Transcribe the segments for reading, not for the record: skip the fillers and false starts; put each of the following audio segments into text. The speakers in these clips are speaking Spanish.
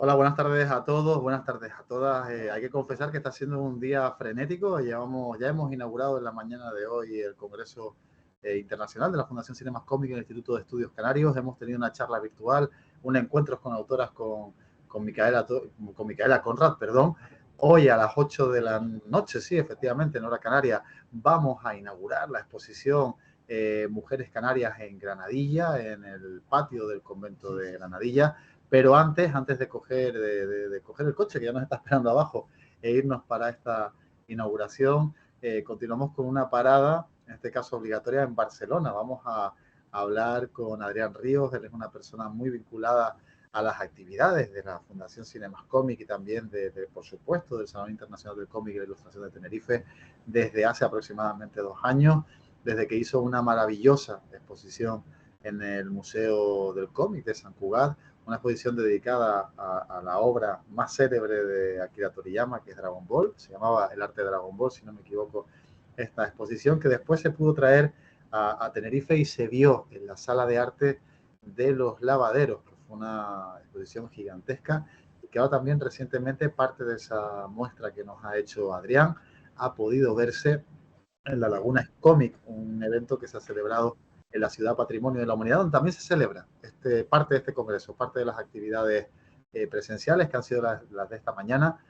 Hola, buenas tardes a todos, buenas tardes a todas. Hay que confesar que está siendo un día frenético. Ya hemos inaugurado en la mañana de hoy el Congreso Internacional de la Fundación Cinemascómic y el Instituto de Estudios Canarios. Hemos tenido una charla virtual, un encuentro con autoras con Micaela Conrad, perdón. Hoy a las 8 de la noche, sí, efectivamente, en hora canaria, vamos a inaugurar la exposición Mujeres Canarias en Granadilla, en el patio del convento de Granadilla. Pero antes de coger el coche, que ya nos está esperando abajo, e irnos para esta inauguración, continuamos con una parada, en este caso obligatoria, en Barcelona. Vamos a hablar con Adrián Ríos. Él es una persona muy vinculada a las actividades de la Fundación Cinemascómic y también, por supuesto, del Salón Internacional del Cómic y la Ilustración de Tenerife desde hace aproximadamente 2 años, desde que hizo una maravillosa exposición en el Museo del Cómic de San Cugat, una exposición dedicada a la obra más célebre de Akira Toriyama, que es Dragon Ball. Se llamaba El arte de Dragon Ball, si no me equivoco, esta exposición, que después se pudo traer a Tenerife y se vio en la sala de arte de los lavaderos, que fue una exposición gigantesca, y que ahora también recientemente parte de esa muestra que nos ha hecho Adrián ha podido verse en la Laguna Comic, un evento que se ha celebrado en la Ciudad Patrimonio de la Humanidad, donde también se celebra parte de este congreso, parte de las actividades presenciales que han sido las de esta mañana.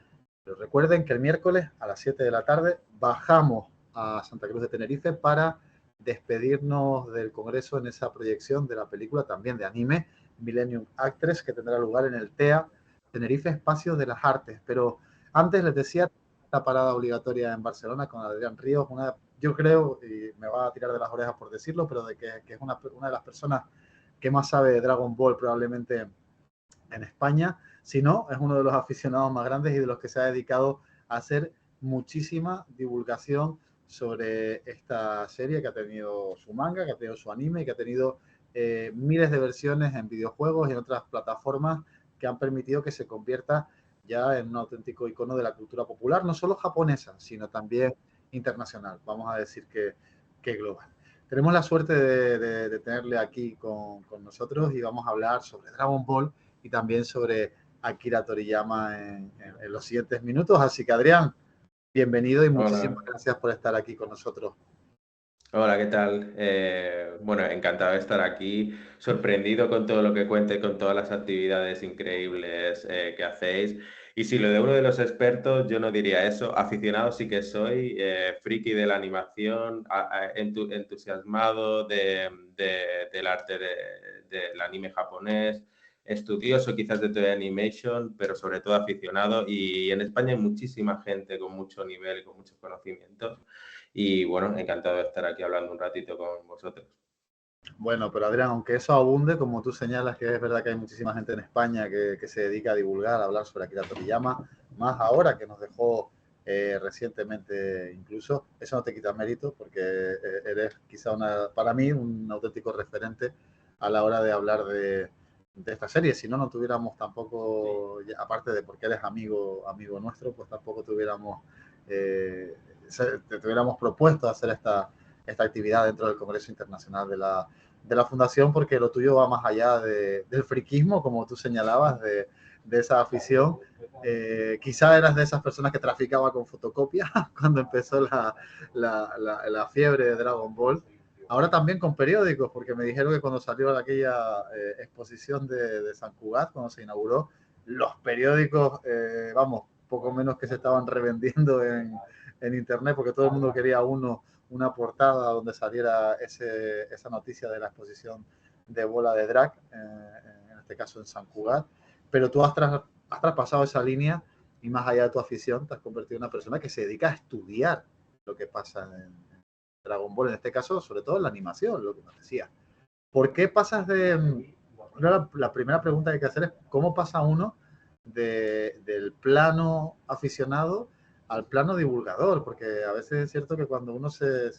Pero recuerden que el miércoles a las 7 de la tarde bajamos a Santa Cruz de Tenerife para despedirnos del congreso en esa proyección de la película también de anime Millennium Actress, que tendrá lugar en el TEA Tenerife Espacio de las Artes. Pero antes les decía, esta parada obligatoria en Barcelona con Adrián Ríos, yo creo, y me va a tirar de las orejas por decirlo, pero de que es una de las personas que más sabe de Dragon Ball probablemente en España. Si no, es uno de los aficionados más grandes y de los que se ha dedicado a hacer muchísima divulgación sobre esta serie, que ha tenido su manga, que ha tenido su anime y que ha tenido miles de versiones en videojuegos y en otras plataformas que han permitido que se convierta ya en un auténtico icono de la cultura popular, no solo japonesa, sino también internacional, vamos a decir que global. Tenemos la suerte de tenerle aquí con nosotros y vamos a hablar sobre Dragon Ball y también sobre Akira Toriyama en los siguientes minutos. Así que, Adrián, bienvenido y muchísimas Hola, gracias por estar aquí con nosotros. hola, ¿qué tal? Bueno, encantado de estar aquí, sorprendido con todo lo que cuente, con todas las actividades increíbles que hacéis. Y si lo de uno de los expertos, yo no diría eso. Aficionado sí que soy, friki de la animación, entusiasmado del arte del anime japonés, estudioso quizás de Toei Animation, pero sobre todo aficionado. Y en España hay muchísima gente con mucho nivel y con muchos conocimientos. Y bueno, encantado de estar aquí hablando un ratito con vosotros. Bueno, pero Adrián, aunque eso abunde, como tú señalas, que es verdad que hay muchísima gente en España que se dedica a divulgar, a hablar sobre Akira Toriyama, más ahora que nos dejó recientemente incluso, eso no te quita mérito porque eres quizá para mí un auténtico referente a la hora de hablar de esta serie. Si no, no tuviéramos tampoco, aparte de porque eres amigo nuestro, pues tampoco eh, te tuviéramos propuesto hacer esta actividad dentro del Congreso Internacional de la Fundación, porque lo tuyo va más allá del friquismo, como tú señalabas, de esa afición. Quizá eras de esas personas que traficaba con fotocopias cuando empezó la fiebre de Dragon Ball. Ahora también con periódicos, porque me dijeron que cuando salió aquella exposición de San Cugat, cuando se inauguró, los periódicos, vamos, poco menos que se estaban revendiendo en internet, porque todo el mundo quería una portada donde saliera esa noticia de la exposición de bola de drag, en este caso en San Cugat. Pero tú has traspasado esa línea y más allá de tu afición, te has convertido en una persona que se dedica a estudiar lo que pasa en Dragon Ball, en este caso, sobre todo en la animación, lo que nos decía. ¿Por qué pasas de... La primera pregunta que hay que hacer es cómo pasa uno del plano aficionado al plano divulgador, porque a veces es cierto que cuando uno se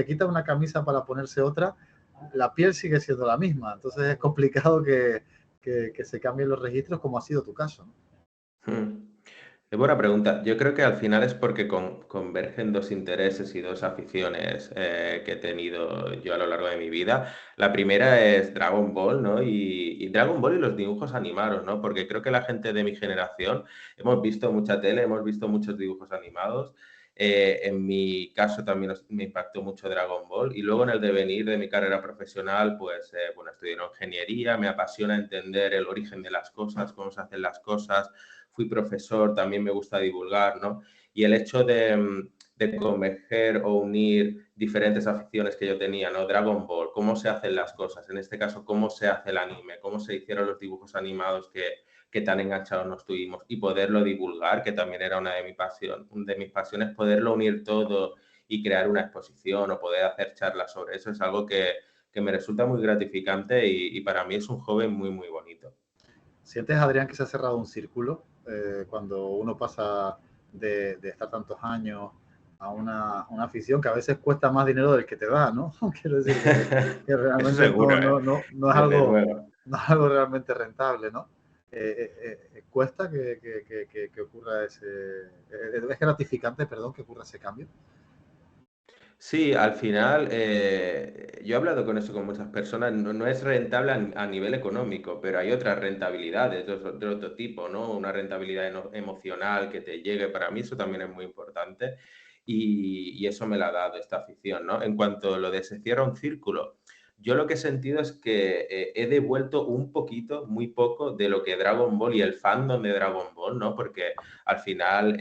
quita una camisa para ponerse otra, la piel sigue siendo la misma, entonces es complicado que se cambien los registros como ha sido tu caso, ¿no? Es buena pregunta. Yo creo que al final es porque convergen dos intereses y dos aficiones que he tenido yo a lo largo de mi vida. La primera es Dragon Ball, ¿no? Y Dragon Ball y los dibujos animados, ¿no? Porque creo que la gente de mi generación hemos visto mucha tele, hemos visto muchos dibujos animados. En mi caso también me impactó mucho Dragon Ball. Y luego en el devenir de mi carrera profesional, pues, bueno, estudié ingeniería, me apasiona entender el origen de las cosas, cómo se hacen las cosas. Fui profesor, también me gusta divulgar, ¿no? Y el hecho de converger o unir diferentes aficiones que yo tenía, ¿no? Dragon Ball, cómo se hacen las cosas, en este caso, cómo se hace el anime, cómo se hicieron los dibujos animados que tan enganchados nos tuvimos y poderlo divulgar, que también era una de mis pasiones, poderlo unir todo y crear una exposición o poder hacer charlas sobre eso es algo que me resulta muy gratificante y para mí es un joven muy, muy bonito. ¿Sientes, Adrián, que se ha cerrado un círculo cuando uno pasa de estar tantos años a una afición que a veces cuesta más dinero del que te da, ¿no? Quiero decir que Eso realmente seguro, ¿eh? no es Desde algo, luego. no es algo realmente rentable, ¿no? Cuesta que ocurra es gratificante, perdón, que ocurra ese cambio. Sí, al final, yo he hablado con eso con muchas personas, no es rentable a nivel económico, pero hay otras rentabilidades de otro tipo, ¿no? Una rentabilidad emocional que te llegue, para mí eso también es muy importante y eso me la ha dado esta afición, ¿no? En cuanto a lo de se cierra un círculo, yo lo que he sentido es que he devuelto un poquito, muy poco, de lo que Dragon Ball y el fandom de Dragon Ball, ¿no? Porque al final,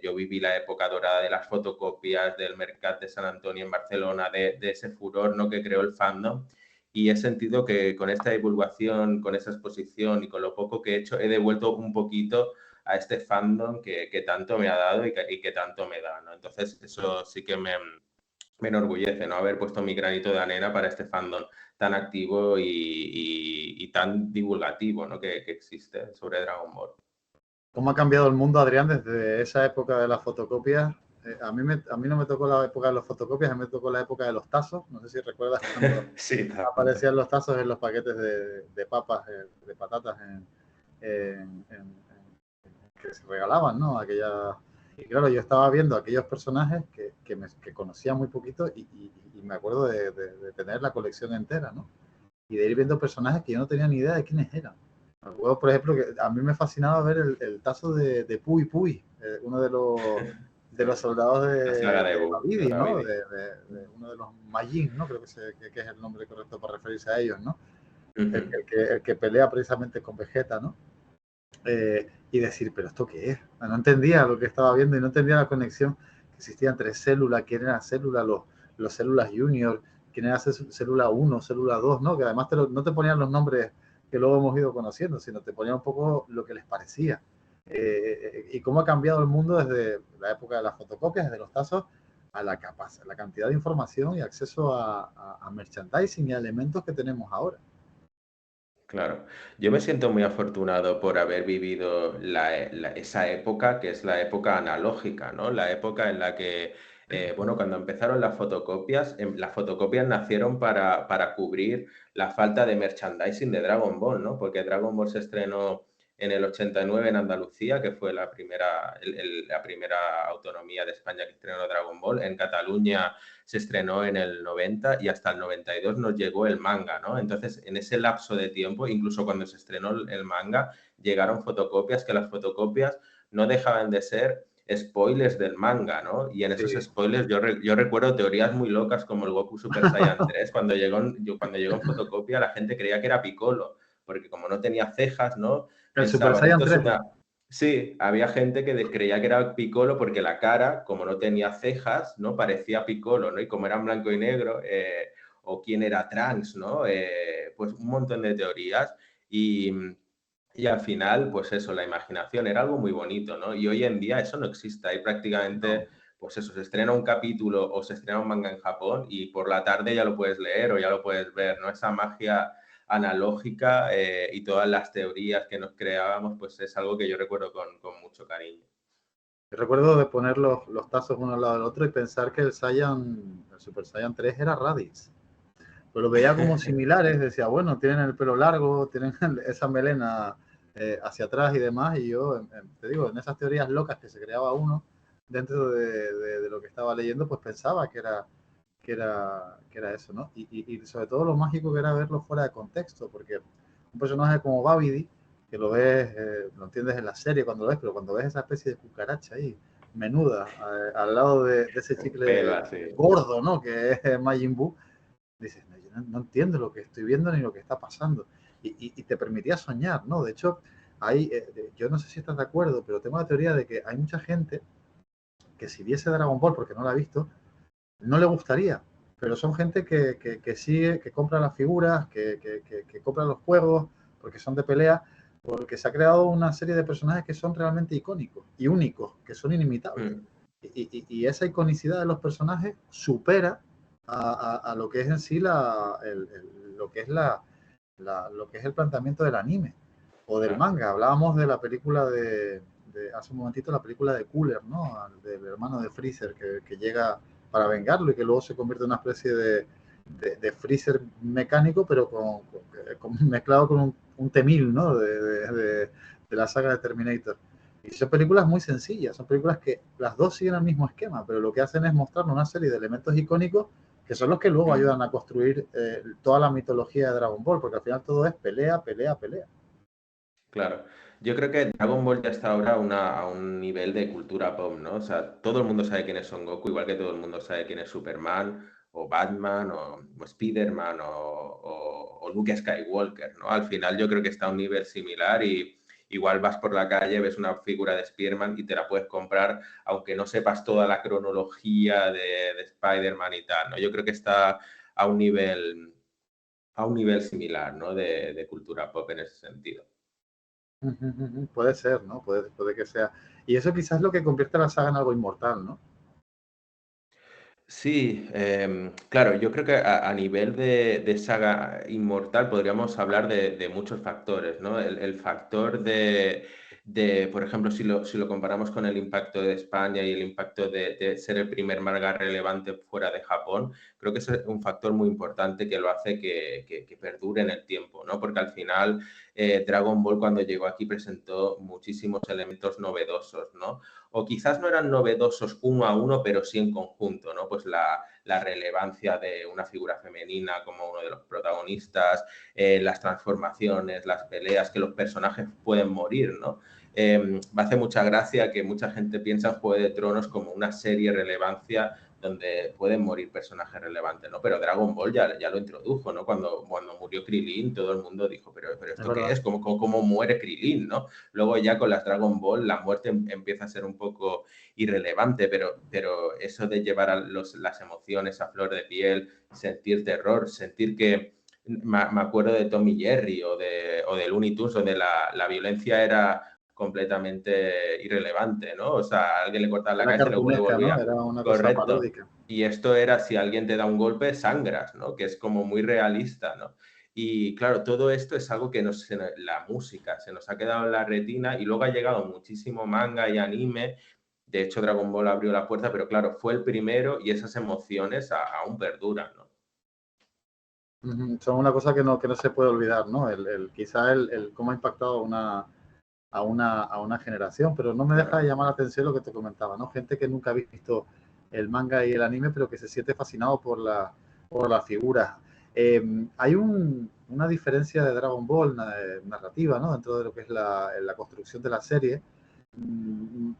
yo viví la época dorada de las fotocopias, del Mercat de Sant Antoni en Barcelona, de ese furor, ¿no? Que creó el fandom. Y he sentido que con esta divulgación, con esa exposición y con lo poco que he hecho, he devuelto un poquito a este fandom que tanto me ha dado y que tanto me da, ¿no? Entonces, eso sí que me enorgullece, ¿no? Haber puesto mi granito de arena para este fandom tan activo y tan divulgativo, ¿no? Que existe sobre Dragon Ball. ¿Cómo ha cambiado el mundo, Adrián, desde esa época de las fotocopias? A mí no me tocó la época de las fotocopias, a mí me tocó la época de los tazos. No sé si recuerdas cuando Sí, aparecían los tazos en los paquetes de papas, de patatas que se regalaban, ¿no? Y claro, yo estaba viendo aquellos personajes que conocía muy poquito y me acuerdo de tener la colección entera, ¿no? Y de ir viendo personajes que yo no tenía ni idea de quiénes eran. Me acuerdo, por ejemplo, que a mí me fascinaba ver el tazo de Puy Puy, uno de los soldados la saga de de Boo, de Babidi, ¿no? Babidi. De uno de los Majin, ¿no? Creo que es el nombre correcto para referirse a ellos, ¿no? Ujú. El que pelea precisamente con Vegeta, ¿no? Y decir, ¿pero esto qué es? No entendía lo que estaba viendo y no entendía la conexión que existía entre células, quién era célula, los células junior, quién era célula 1, célula 2, ¿no? Que además no te ponían los nombres que luego hemos ido conociendo, sino te ponían un poco lo que les parecía. Y cómo ha cambiado el mundo desde la época de las fotocopias, desde los tazos, a la cantidad de información y acceso a merchandising y a elementos que tenemos ahora. Claro, yo me siento muy afortunado por haber vivido esa época, que es la época analógica, ¿no? La época en la que, bueno, cuando empezaron las fotocopias nacieron para cubrir la falta de merchandising de Dragon Ball, ¿no? Porque Dragon Ball se estrenó en el 89 en Andalucía, que fue la primera autonomía de España que estrenó Dragon Ball. En Cataluña se estrenó en el 90 y hasta el 92 nos llegó el manga, ¿no? Entonces, en ese lapso de tiempo, incluso cuando se estrenó el manga, llegaron fotocopias que las fotocopias no dejaban de ser spoilers del manga, ¿no? Y en esos Sí. spoilers yo recuerdo teorías muy locas como el Goku Super Saiyan 3. Cuando llegó en fotocopia, la gente creía que era Piccolo, porque como no tenía cejas, ¿no? El Super Pensaban, Saiyan esto es 3. una, sí, había gente que creía que era Piccolo porque la cara, como no tenía cejas, ¿no? Parecía Piccolo, ¿no? Y como era en blanco y negro, o quién era Trunks, ¿no? Pues un montón de teorías y, y al final, pues eso, la imaginación era algo muy bonito, ¿no? Y hoy en día eso no existe, hay No. prácticamente, pues eso, se estrena un capítulo o se estrena un manga en Japón y por la tarde ya lo puedes leer o ya lo puedes ver, ¿no? Esa magia analógica y todas las teorías que nos creábamos, pues es algo que yo recuerdo con mucho cariño. Yo recuerdo de poner los tazos uno al lado del otro y pensar que el Super Saiyan 3 era Raditz. Pero lo veía como similares, decía, bueno, tienen el pelo largo, tienen esa melena hacia atrás y demás, y yo, te digo, en esas teorías locas que se creaba uno dentro de lo que estaba leyendo, pues pensaba que era eso, ¿no? Y sobre todo lo mágico que era verlo fuera de contexto, porque un personaje como Babidi, que lo ves, lo entiendes en la serie cuando lo ves, pero cuando ves esa especie de cucaracha ahí, menuda, al lado de ese Pelo chicle así. gordo, ¿no? Que es Majin Buu, dices, no, yo no entiendo lo que estoy viendo ni lo que está pasando. Y te permitía soñar, ¿no? De hecho, yo no sé si estás de acuerdo, pero tengo la teoría de que hay mucha gente que si viese Dragon Ball, porque no la ha visto, no le gustaría. Pero son gente que sigue, que compra las figuras, que compra los juegos, porque son de pelea, porque se ha creado una serie de personajes que son realmente icónicos y únicos, que son inimitables. Mm, Y esa iconicidad de los personajes supera a lo que es en sí lo que es lo que es el planteamiento del anime o del claro. manga. Hablábamos de la película hace un momentito, la película de Cooler, ¿no? Del hermano de Freezer que llega para vengarlo y que luego se convierte en una especie de Freezer mecánico, pero mezclado con un T-1000, ¿no? De la saga de Terminator. Y son películas muy sencillas, son películas que las dos siguen el mismo esquema, pero lo que hacen es mostrarnos una serie de elementos icónicos que son los que luego Mm, ayudan a construir toda la mitología de Dragon Ball, porque al final todo es pelea, pelea, pelea. claro. Yo creo que Dragon Ball ya está ahora a un nivel de cultura pop, ¿no? O sea, todo el mundo sabe quién es Son Goku, igual que todo el mundo sabe quién es Superman, o Batman, o Spider-Man, o Luke Skywalker, ¿no? Al final yo creo que está a un nivel similar y igual vas por la calle, ves una figura de Spider-Man y te la puedes comprar, aunque no sepas toda la cronología de Spider-Man y tal, ¿no? Yo creo que está a a un nivel similar, ¿no? De cultura pop en ese sentido. Puede ser, ¿no? Puede que sea. Y eso quizás es lo que convierte a la saga en algo inmortal, ¿no? Sí, claro, yo creo que a nivel de saga inmortal podríamos hablar de muchos factores, ¿no? El factor por ejemplo, si lo comparamos con el impacto de España y el impacto de ser el primer manga relevante fuera de Japón, creo que es un factor muy importante que lo hace que perdure en el tiempo, ¿no? Porque al final Dragon Ball cuando llegó aquí presentó muchísimos elementos novedosos, ¿no? O quizás no eran novedosos uno a uno, pero sí en conjunto, ¿no? Pues la relevancia de una figura femenina como uno de los protagonistas, las transformaciones, las peleas, que los personajes pueden morir, ¿no? Me hace mucha gracia que mucha gente piensa en Juego de Tronos como una serie de relevancia donde pueden morir personajes relevantes, ¿no? Pero Dragon Ball ya lo introdujo, ¿no? Cuando murió Krilin, todo el mundo dijo, pero Es ¿esto qué verdad. es? ¿Cómo muere Krilin, no? Luego ya con las Dragon Ball la muerte empieza a ser un poco irrelevante, pero eso de llevar las emociones a flor de piel, sentir terror, sentir que... Me acuerdo de Tom y Jerry o de Looney Tunes, donde la violencia era completamente irrelevante, ¿no? O sea, a alguien le cortaban la Era cabeza y luego le cartunesca, ¿no? volvía. Era una cosa Correcto. paródica. Y esto era si alguien te da un golpe, sangras, ¿no? Que es como muy realista, ¿no? Y claro, todo esto es algo que la música se nos ha quedado en la retina y luego ha llegado muchísimo manga y anime. De hecho, Dragon Ball abrió la puerta, pero claro, fue el primero y esas emociones aún perduran, ¿no? Son una cosa que no se puede olvidar, ¿no? Quizá el cómo ha impactado a una generación, pero no me deja de Claro. llamar la atención lo que te comentaba, ¿no? Gente que nunca ha visto el manga y el anime, pero que se siente fascinado por las figuras. Hay una diferencia de Dragon Ball narrativa, ¿no? Dentro de lo que es la construcción de la serie.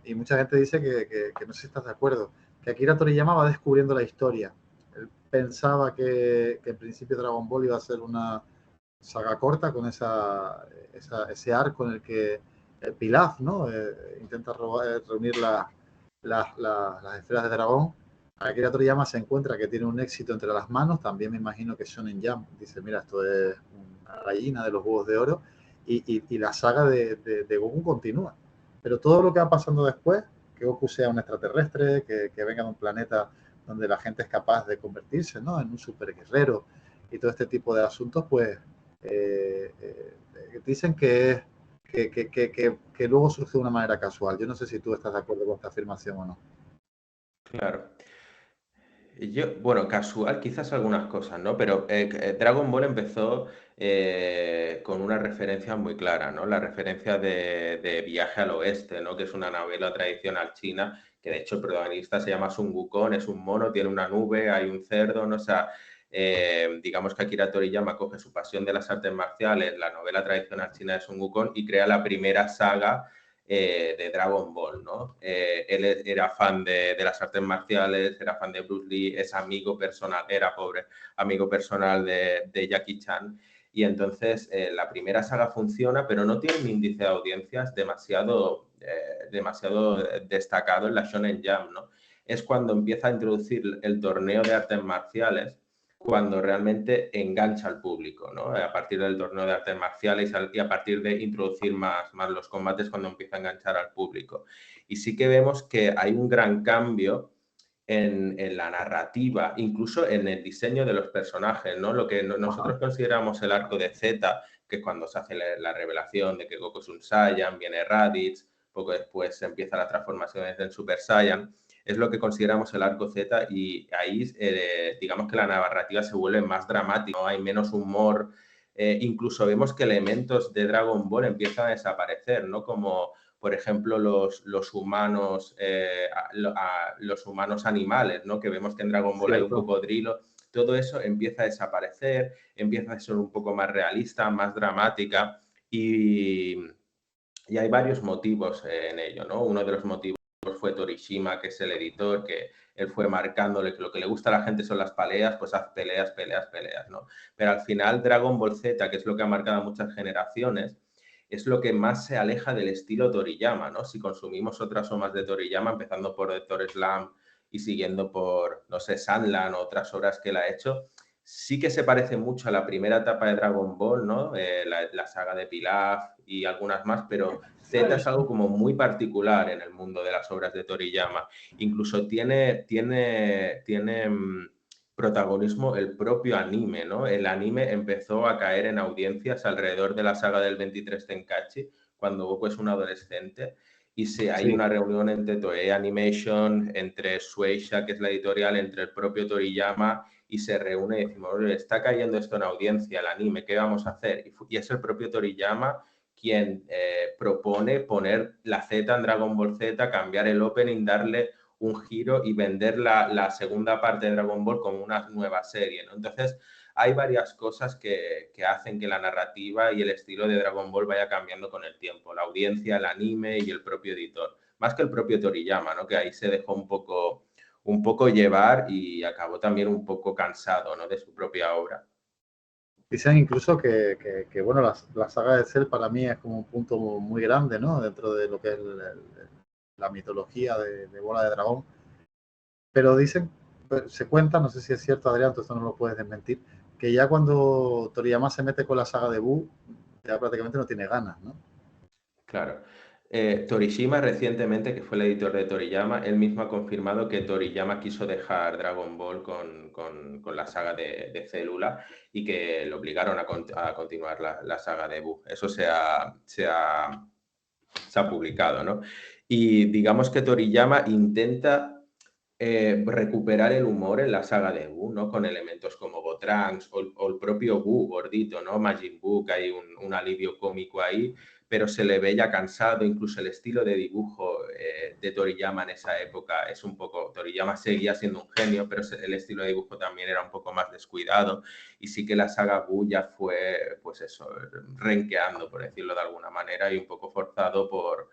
Y mucha gente dice que no sé si estás de acuerdo, que Akira Toriyama va descubriendo la historia. Él pensaba que en principio Dragon Ball iba a ser una saga corta con ese arco en el que Pilaf, ¿no? Intenta reunir las esferas de dragón. Akira Toriyama se encuentra que tiene un éxito entre las manos. También me imagino que Shonen Jump dice, mira, esto es una gallina de los huevos de oro. Y la saga de Goku continúa. Pero todo lo que va pasando después, que Goku sea un extraterrestre, que venga de un planeta donde la gente es capaz de convertirse, ¿no? En un superguerrero y todo este tipo de asuntos, pues dicen que luego surge de una manera casual. Yo no sé si tú estás de acuerdo con esta afirmación o no. Claro. Bueno, casual, quizás algunas cosas, ¿no? Pero Dragon Ball empezó con una referencia muy clara, ¿no? La referencia de Viaje al Oeste, ¿no? Que es una novela tradicional china, que de hecho el protagonista se llama Sun Wukong, es un mono, tiene una nube, hay un cerdo, ¿no? O sea, digamos que Akira Toriyama coge su pasión de las artes marciales, la novela tradicional china de Sun Wukong, y crea la primera saga de Dragon Ball, ¿no? Él era fan de las artes marciales, era fan de Bruce Lee, es amigo personal, era pobre, amigo personal de Jackie Chan, y entonces la primera saga funciona, pero no tiene un índice de audiencias demasiado destacado en la Shonen Jump, ¿no? Es cuando empieza a introducir el torneo de artes marciales, cuando realmente engancha al público, ¿no? A partir del torneo de artes marciales y a partir de introducir más los combates, cuando empieza a enganchar al público. Y sí que vemos que hay un gran cambio en la narrativa, incluso en el diseño de los personajes, ¿no? Lo que nosotros consideramos el arco de Z, que es cuando se hace la revelación de que Goku es un Saiyan, viene Raditz, poco después empieza la transformación en Super Saiyan, es lo que consideramos el arco Z, y ahí digamos que la narrativa se vuelve más dramática, ¿no? Hay menos humor, incluso vemos que elementos de Dragon Ball empiezan a desaparecer, ¿no? Como por ejemplo los humanos, los humanos animales, ¿no? Que vemos que en Dragon Ball hay un Cierto. cocodrilo. Todo eso empieza a desaparecer, empieza a ser un poco más realista, más dramática, y hay varios motivos en ello, ¿no? Uno de los motivos fue Torishima, que es el editor, que él fue marcándole que lo que le gusta a la gente son las peleas, pues haz peleas, peleas, peleas, ¿no? Pero al final Dragon Ball Z, que es lo que ha marcado a muchas generaciones, es lo que más se aleja del estilo Toriyama, ¿no? Si consumimos otras obras de Toriyama, empezando por Doctor Slump y siguiendo por, no sé, Sandland o otras obras que él ha hecho, sí que se parece mucho a la primera etapa de Dragon Ball, ¿no? La saga de Pilaf y algunas más, pero Z es algo como muy particular en el mundo de las obras de Toriyama. Incluso tiene protagonismo el propio anime, ¿no? El anime empezó a caer en audiencias alrededor de la saga del 23 Tenkaichi, cuando Goku es un adolescente, y hay una reunión entre Toei Animation, entre Shueisha, que es la editorial, entre el propio Toriyama, y se reúne y decimos, está cayendo esto en audiencia, el anime, ¿qué vamos a hacer? Y es el propio Toriyama quien propone poner la Z en Dragon Ball Z, cambiar el opening, darle un giro y vender la segunda parte de Dragon Ball como una nueva serie, ¿no? Entonces, hay varias cosas que hacen que la narrativa y el estilo de Dragon Ball vaya cambiando con el tiempo. La audiencia, el anime y el propio editor. Más que el propio Toriyama, ¿no? Que ahí se dejó un poco llevar y acabó también un poco cansado, ¿no? De su propia obra. Dicen incluso que bueno, la saga de Cell para mí es como un punto muy grande, ¿no? Dentro de lo que es la mitología de Bola de Dragón. Pero dicen, se cuenta, no sé si es cierto, Adrián, tú esto no lo puedes desmentir, que ya cuando Toriyama se mete con la saga de Buu, ya prácticamente no tiene ganas, ¿no? Claro. Torishima recientemente, que fue el editor de Toriyama, él mismo ha confirmado que Toriyama quiso dejar Dragon Ball con la saga de Célula, y que lo obligaron a continuar la saga de Buu. Eso se ha publicado, ¿no? Y digamos que Toriyama intenta recuperar el humor en la saga de Buu, ¿no? Con elementos como Gotrunks o el propio Buu gordito, ¿no? Majin Buu, que hay un alivio cómico ahí, pero se le ve ya cansado. Incluso el estilo de dibujo de Toriyama en esa época es un poco... Toriyama seguía siendo un genio, pero el estilo de dibujo también era un poco más descuidado, y sí que la saga Buu ya fue, pues eso, renqueando, por decirlo de alguna manera, y un poco forzado por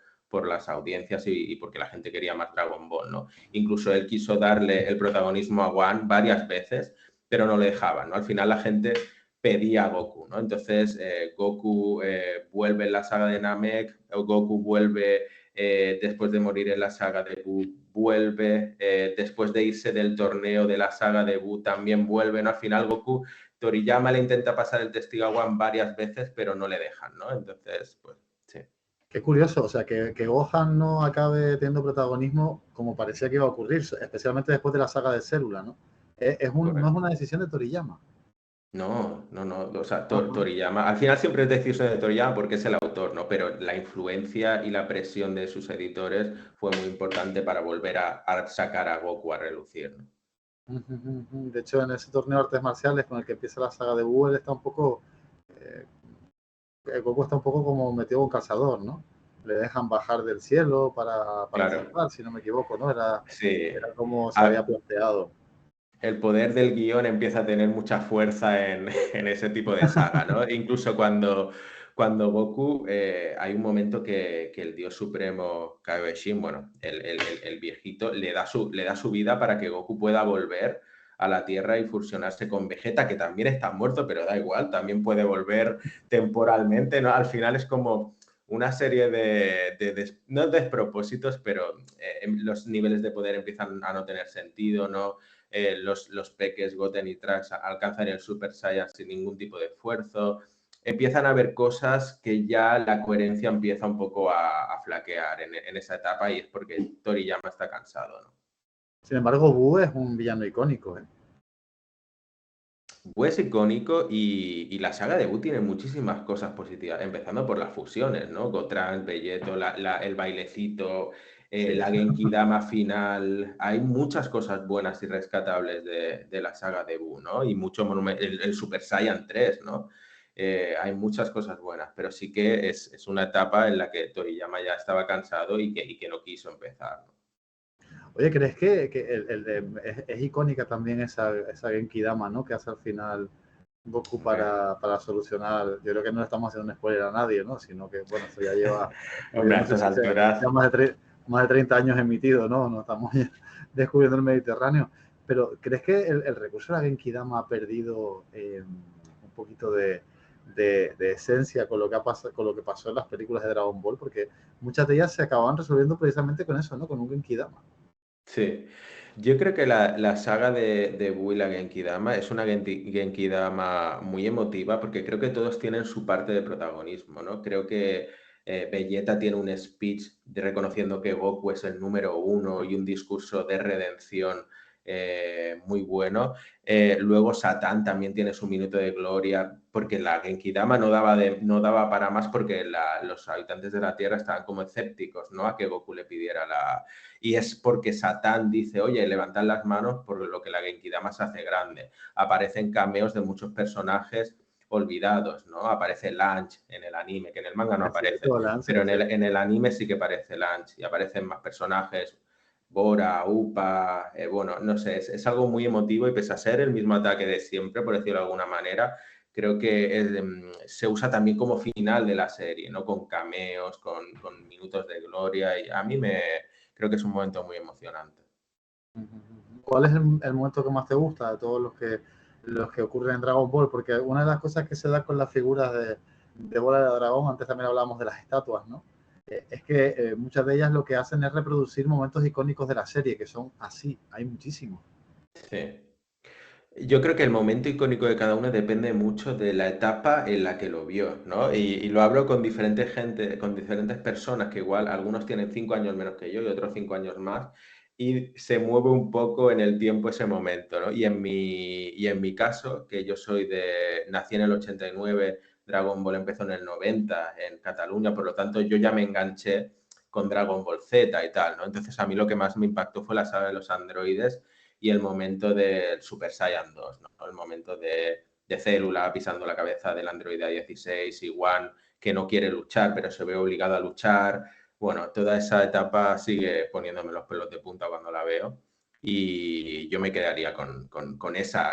las audiencias y porque la gente quería más Dragon Ball, ¿no? Incluso él quiso darle el protagonismo a One varias veces, pero no le dejaban, ¿no? Al final la gente pedía a Goku, ¿no? Entonces Goku vuelve en la saga de Namek, Goku vuelve después de morir en la saga de Buu, vuelve después de irse del torneo de la saga de Buu, también vuelve, ¿no? Al final Goku, Toriyama le intenta pasar el testigo a One varias veces, pero no le dejan, ¿no? Entonces, pues, sí. Qué curioso, o sea, que Gohan no acabe teniendo protagonismo como parecía que iba a ocurrir, especialmente después de la saga de Célula, ¿no? No es Correcto. una decisión de Toriyama. No, no, no. O sea, Ajá. Toriyama, al final siempre es decisión de Toriyama porque es el autor, ¿no? Pero la influencia y la presión de sus editores fue muy importante para volver a sacar a Goku a relucir, ¿no? De hecho, en ese torneo de artes marciales con el que empieza la saga de Buu, él está un poco Goku está un poco como metido un cazador, ¿no? Le dejan bajar del cielo para Claro, salvar, si no me equivoco, ¿no? sí. Era como se había A- planteado. el poder del guión empieza a tener mucha fuerza en, en ese tipo de saga, ¿no? Incluso cuando Goku, hay un momento que el dios supremo Kaioshin, bueno, el viejito, le da su vida para que Goku pueda volver a la Tierra y fusionarse con Vegeta, que también está muerto, pero da igual, también puede volver temporalmente, ¿no? Al final es como una serie no despropósitos, pero los niveles de poder empiezan a no tener sentido, ¿no? Los peques Goten y Trunks alcanzan el Super Saiyan sin ningún tipo de esfuerzo. Empiezan a haber cosas que ya la coherencia empieza un poco a flaquear en esa etapa y es porque Toriyama está cansado, ¿no? Sin embargo, Buu es un villano icónico, ¿eh? Buu es icónico y la saga de Buu tiene muchísimas cosas positivas, empezando por las fusiones, ¿no? Gotrans, Belleto, el bailecito, Sí. la Genki Dama final. Hay muchas cosas buenas y rescatables de la saga de Buu, ¿no? Y mucho el Super Saiyan 3, ¿no? Hay muchas cosas buenas, pero sí que es una etapa en la que Toriyama ya estaba cansado y que no quiso empezar, ¿no? Oye, ¿crees que es icónica también esa Genki Dama, ¿no? Que hace al final Goku Hombre, para solucionar. Yo creo que no le estamos haciendo un spoiler a nadie, ¿no? Sino que, bueno, eso ya lleva, hombre, yo a no sé estas si alturas, ya más de 30 años emitido, ¿no? No estamos ya descubriendo el Mediterráneo. Pero, ¿crees que el recurso de la Genki Dama ha perdido un poquito de esencia con lo que con lo que pasó en las películas de Dragon Ball? Porque muchas de ellas se acababan resolviendo precisamente con eso, ¿no? Con un Genki Dama. sí. Yo creo que la saga de Buu y la Genkidama es una Genkidama muy emotiva porque creo que todos tienen su parte de protagonismo, ¿no? Creo que Vegeta tiene un speech reconociendo que Goku es el número uno y un discurso de redención muy bueno. Luego Satán también tiene su minuto de gloria porque la Genkidama no daba para más porque los habitantes de la Tierra estaban como escépticos, ¿no? A que Goku le pidiera y es porque Satán dice, oye, levantad las manos por lo que la Genkidama se hace grande. Aparecen cameos de muchos personajes olvidados, ¿no? Aparece Lunch en el anime, que en el manga no Es aparece, cierto, Lance, pero es cierto. en el anime sí que aparece Lunch y aparecen más personajes, Bora, Upa, bueno, no sé, algo muy emotivo y pese a ser el mismo ataque de siempre, por decirlo de alguna manera, creo que se usa también como final de la serie, ¿no? Con cameos, con minutos de gloria y a mí creo que es un momento muy emocionante. ¿Cuál es el momento que más te gusta de todos los que ocurren en Dragon Ball? Porque una de las cosas que se da con las figuras de Bola de Dragón, antes también hablábamos de las estatuas, ¿no? Es que muchas de ellas lo que hacen es reproducir momentos icónicos de la serie, que son así, hay muchísimos. Sí. Yo creo que el momento icónico de cada uno depende mucho de la etapa en la que lo vio, ¿no? Y lo hablo con diferentes gente, con diferentes personas que igual algunos tienen 5 años menos que yo y otros 5 años más, y se mueve un poco en el tiempo ese momento, ¿no? Y en mi caso, que yo nací en el 89, Dragon Ball empezó en el 90 en Cataluña, por lo tanto yo ya me enganché con Dragon Ball Z y tal, ¿no? Entonces a mí lo que más me impactó fue la saga de los androides y el momento del Super Saiyan 2, ¿no? El momento de Célula pisando la cabeza del androide A16 y One que no quiere luchar pero se ve obligado a luchar. Bueno, toda esa etapa sigue poniéndome los pelos de punta cuando la veo y yo me quedaría con esa,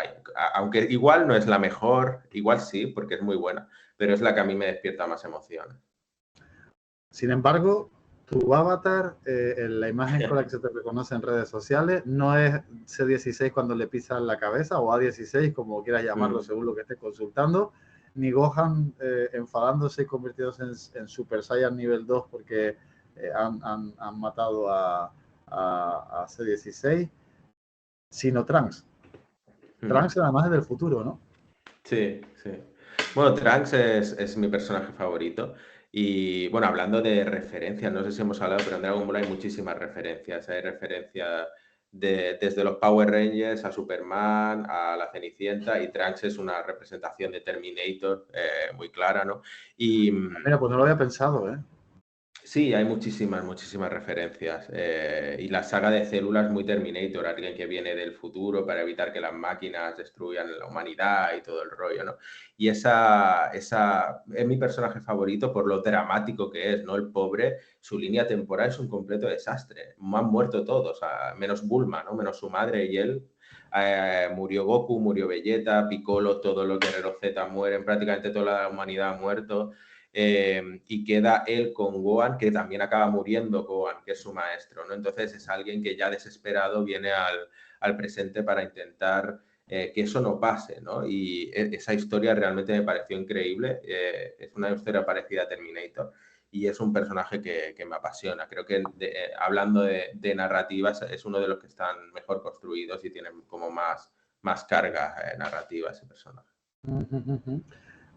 aunque igual no es la mejor, igual sí, porque es muy buena, pero es la que a mí me despierta más emociones. Sin embargo, tu avatar, la imagen con la que se te reconoce en redes sociales, no es C16 cuando le pisan la cabeza o A16, como quieras llamarlo Mm. según lo que estés consultando, ni Gohan enfadándose y convirtiéndose en Super Saiyan nivel 2 porque han matado a C16, sino Trunks. Mm. Trunks además es del futuro, ¿no? Sí, sí. Bueno, Trunks es mi personaje favorito. Y bueno, hablando de referencias, no sé si hemos hablado, pero en Dragon Ball hay muchísimas referencias. Hay referencias desde los Power Rangers a Superman, a la Cenicienta, y Trunks es una representación de Terminator muy clara, ¿no? Y, Mira, pues no lo había pensado, ¿eh? Sí, hay muchísimas, muchísimas referencias. Y la saga de Células muy Terminator, alguien que viene del futuro para evitar que las máquinas destruyan la humanidad y todo el rollo, ¿no? Y esa es mi personaje favorito por lo dramático que es, ¿no? El pobre, su línea temporal es un completo desastre. Han muerto todos, menos Bulma, ¿no? Menos su madre y él. Murió Goku, murió Vegeta, Piccolo, todos los guerreros Z mueren, prácticamente toda la humanidad ha muerto. Y queda él con Gohan, que también acaba muriendo Gohan, que es su maestro, ¿no? Entonces es alguien que ya desesperado viene al presente para intentar que eso no pase, ¿no? Y esa historia realmente me pareció increíble. Es una historia parecida a Terminator y es un personaje que me apasiona. Creo que hablando de narrativas es uno de los que están mejor construidos y tienen como más carga narrativa ese personaje.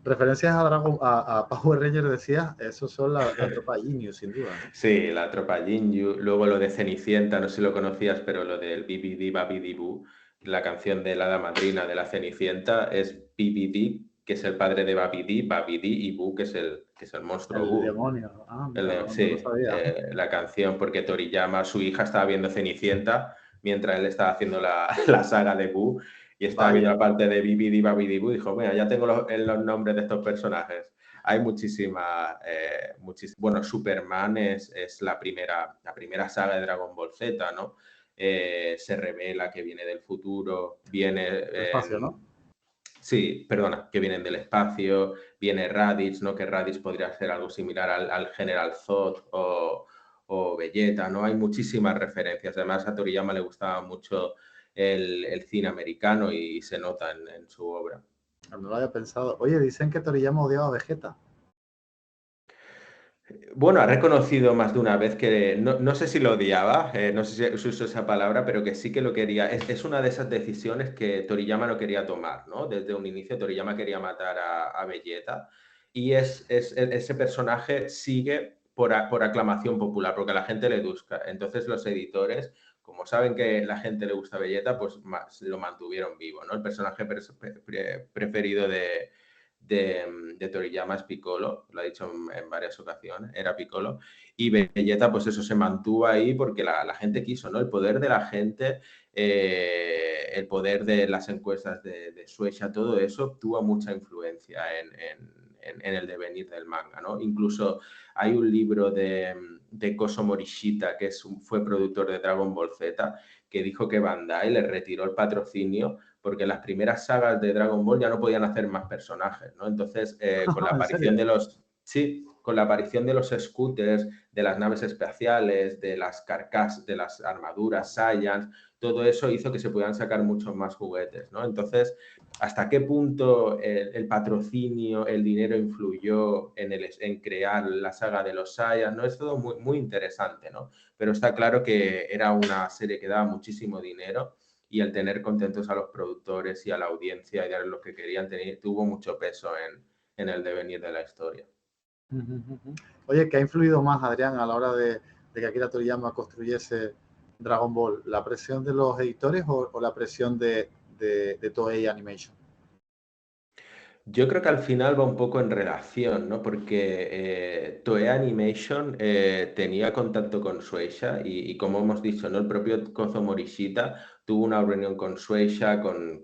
Referencias a a Power Rangers, decías, esos son la tropa Ginyu, sin duda, ¿no? Sí, la tropa Jinju, luego lo de Cenicienta, no sé si lo conocías, pero lo del Bibidi Babidi Boo, la canción de la hada madrina de la Cenicienta es Bibidi, que es el padre de Babidi, Babidi y Boo, que es el monstruo El Boo. demonio. Ah, mira, no lo Sí, sabía. la canción, porque Toriyama, su hija, estaba viendo Cenicienta mientras él estaba haciendo la saga de Boo y estaba viendo Vaya. la parte de Bibidi Babidi Boo y dijo, mira, ya tengo los nombres de estos personajes. Hay bueno, Superman es la primera saga de Dragon Ball Z, ¿no? Se revela que viene del futuro, El espacio, ¿no? sí, perdona, que vienen del espacio, viene Raditz, ¿no? Que Raditz podría ser algo similar al General Zod o Vegeta, ¿no? Hay muchísimas referencias. Además, a Toriyama le gustaba mucho el cine americano y se nota en su obra. No lo había pensado. Oye, dicen que Toriyama odiaba a Vegeta. Bueno, ha reconocido más de una vez que no sé si lo odiaba, no sé si uso esa palabra, pero que sí que lo quería. Es una de esas decisiones que Toriyama no quería tomar, ¿no? Desde un inicio Toriyama quería matar a Vegeta y ese personaje sigue por aclamación popular, porque a la gente le gusta. Entonces los editores, como saben que la gente le gusta a Vegeta, pues lo mantuvieron vivo, ¿no? El personaje preferido de Toriyama es Piccolo, lo ha dicho en varias ocasiones, era Piccolo, y Vegeta, pues eso se mantuvo ahí porque la gente quiso, ¿no? El poder de la gente, el poder de las encuestas de Shueisha, todo eso tuvo mucha influencia en el devenir del manga, ¿no? Incluso hay un libro de Koso Morishita, que fue productor de Dragon Ball Z, que dijo que Bandai le retiró el patrocinio porque las primeras sagas de Dragon Ball ya no podían hacer más personajes, ¿no? Entonces, con la ¿En aparición serio? de con la aparición de los scooters, de las naves espaciales, de las carcasas, de las armaduras Saiyans, todo eso hizo que se pudieran sacar muchos más juguetes, ¿no? Entonces, ¿hasta qué punto el patrocinio, el dinero influyó en crear la saga de los Saiyans? ¿No? Es todo muy, muy interesante, ¿no? Pero está claro que era una serie que daba muchísimo dinero y el tener contentos a los productores y a la audiencia y dar lo que querían tener tuvo mucho peso en el devenir de la historia. Oye, ¿qué ha influido más, Adrián, a la hora de que Akira Toriyama construyese Dragon Ball? ¿La presión de los editores o la presión de Toei Animation? Yo creo que al final va un poco en relación, ¿no? Porque Toei Animation tenía contacto con Shueisha y como hemos dicho, ¿no? El propio Kozo Morishita tuvo una reunión con Shueisha, con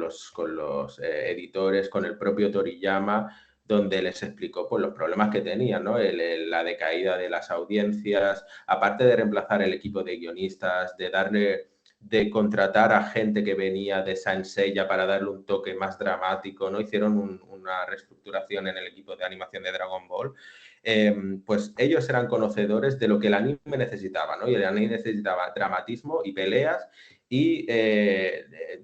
los editores, con el propio Toriyama, donde les explicó pues, los problemas que tenían, ¿no? La decaída de las audiencias, aparte de reemplazar el equipo de guionistas, de contratar a gente que venía de Saint Seiya para darle un toque más dramático, ¿no? Hicieron una reestructuración en el equipo de animación de Dragon Ball. Pues ellos eran conocedores de lo que el anime necesitaba, ¿no? Y el anime necesitaba dramatismo y peleas y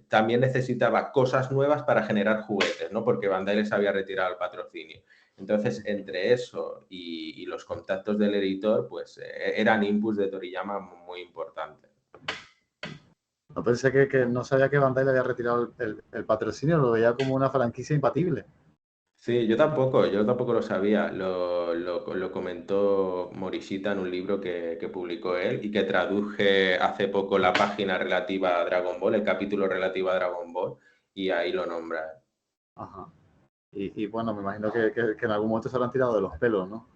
también necesitaba cosas nuevas para generar juguetes, ¿no? Porque Bandai les había retirado el patrocinio. Entonces, entre eso y los contactos del editor, pues eran inputs de Toriyama muy importantes. No pensé que no sabía que Bandai le había retirado el patrocinio, lo veía como una franquicia impatible. Sí, yo tampoco lo sabía. Lo comentó Morishita en un libro que publicó él y que traduje hace poco la página relativa a Dragon Ball, el capítulo relativo a Dragon Ball, y ahí lo nombra. Ajá. Bueno, me imagino que en algún momento se habrán tirado de los pelos, ¿no?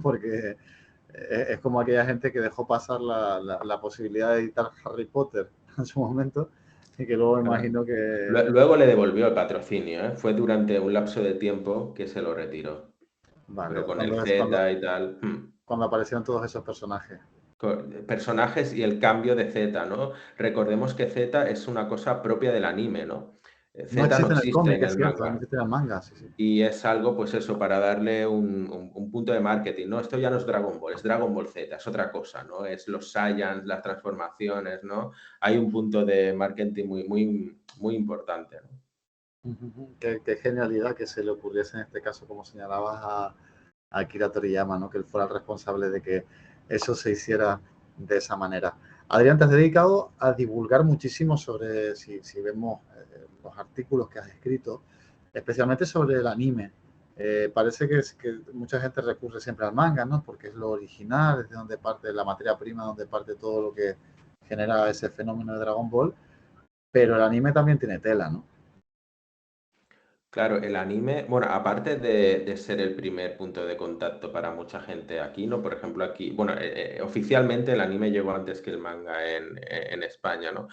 Porque Es como aquella gente que dejó pasar la posibilidad de editar Harry Potter en su momento y que luego Claro. imagino que Luego le devolvió el patrocinio, ¿eh? Fue durante un lapso de tiempo que se lo retiró. vale, Pero con el cuando, Z y tal. cuando aparecieron todos esos personajes. Personajes y el cambio de Z, ¿no? Recordemos que Z es una cosa propia del anime, ¿no? No Z no existe en el existe cómic, en es el cierto, no manga. existe en el manga, sí, sí. Y es algo, pues eso, para darle un punto de marketing, ¿no? Esto ya no es Dragon Ball, es Dragon Ball Z, es otra cosa, ¿no? Es los Saiyans, las transformaciones, ¿no? Hay un punto de marketing muy importante, ¿no? Qué genialidad que se le ocurriese en este caso, como señalabas, a Akira Toriyama, ¿no? Que él fuera el responsable de que eso se hiciera de esa manera. Adrián, te has dedicado a divulgar muchísimo sobre, si vemos los artículos que has escrito, especialmente sobre el anime. Parece que mucha gente recurre siempre al manga, ¿no? Porque es lo original, es de donde parte la materia prima, donde parte todo lo que genera ese fenómeno de Dragon Ball, pero el anime también tiene tela, ¿no? Claro, el anime, bueno, aparte de ser el primer punto de contacto para mucha gente aquí, ¿no? Por ejemplo, aquí, bueno, oficialmente el anime llegó antes que el manga en España, ¿no?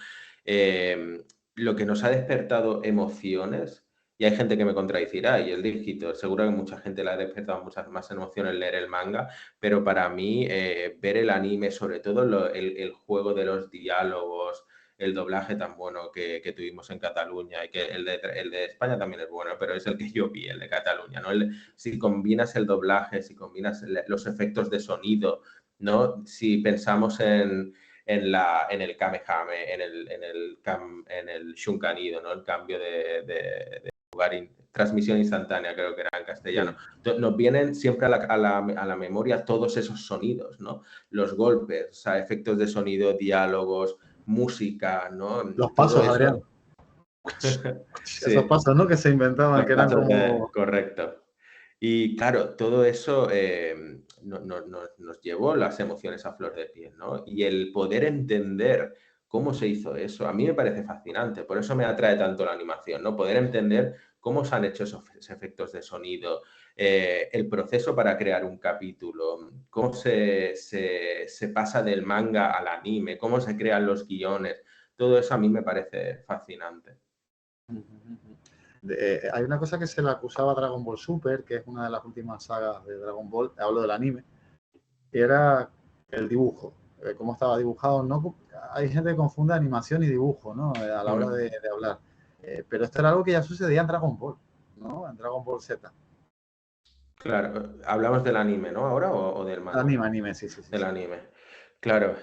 Eh, lo que nos ha despertado emociones, y hay gente que me contradecirá, y el dígito, seguro que mucha gente le ha despertado muchas más emociones leer el manga, pero para mí, ver el anime, sobre todo el juego de los diálogos, el doblaje tan bueno que tuvimos en Cataluña y que el de España también es bueno, pero es el que yo vi, el de Cataluña, ¿no? Si combinas el doblaje, si combinas los efectos de sonido, ¿no? Si pensamos en el Kamehame, en el Shunkanido, ¿no? El cambio de lugar, transmisión instantánea, creo que era en castellano. Sí. Nos vienen siempre a la memoria todos esos sonidos, ¿no? Los golpes, o sea, efectos de sonido, diálogos, música, ¿no? Los Todo pasos, Adrián. eso. Esos Sí, pasos, ¿no? Que se inventaban, los que eran pasos como correcto. Y claro, todo eso nos llevó las emociones a flor de piel, ¿no? Y el poder entender cómo se hizo eso, a mí me parece fascinante, por eso me atrae tanto la animación, ¿no? Poder entender cómo se han hecho esos efectos de sonido, el proceso para crear un capítulo, cómo se pasa del manga al anime, cómo se crean los guiones, todo eso a mí me parece fascinante. hay una cosa que se le acusaba a Dragon Ball Super, que es una de las últimas sagas de Dragon Ball, hablo del anime, que era el dibujo, cómo estaba dibujado. No, hay gente que confunde animación y dibujo, ¿no? A la hora Mm. de hablar. Pero esto era algo que ya sucedía en Dragon Ball, ¿no? En Dragon Ball Z. Claro, hablamos del anime, ¿no? Ahora o del manga. Anime, anime, sí, sí, sí, Del sí. anime. Claro.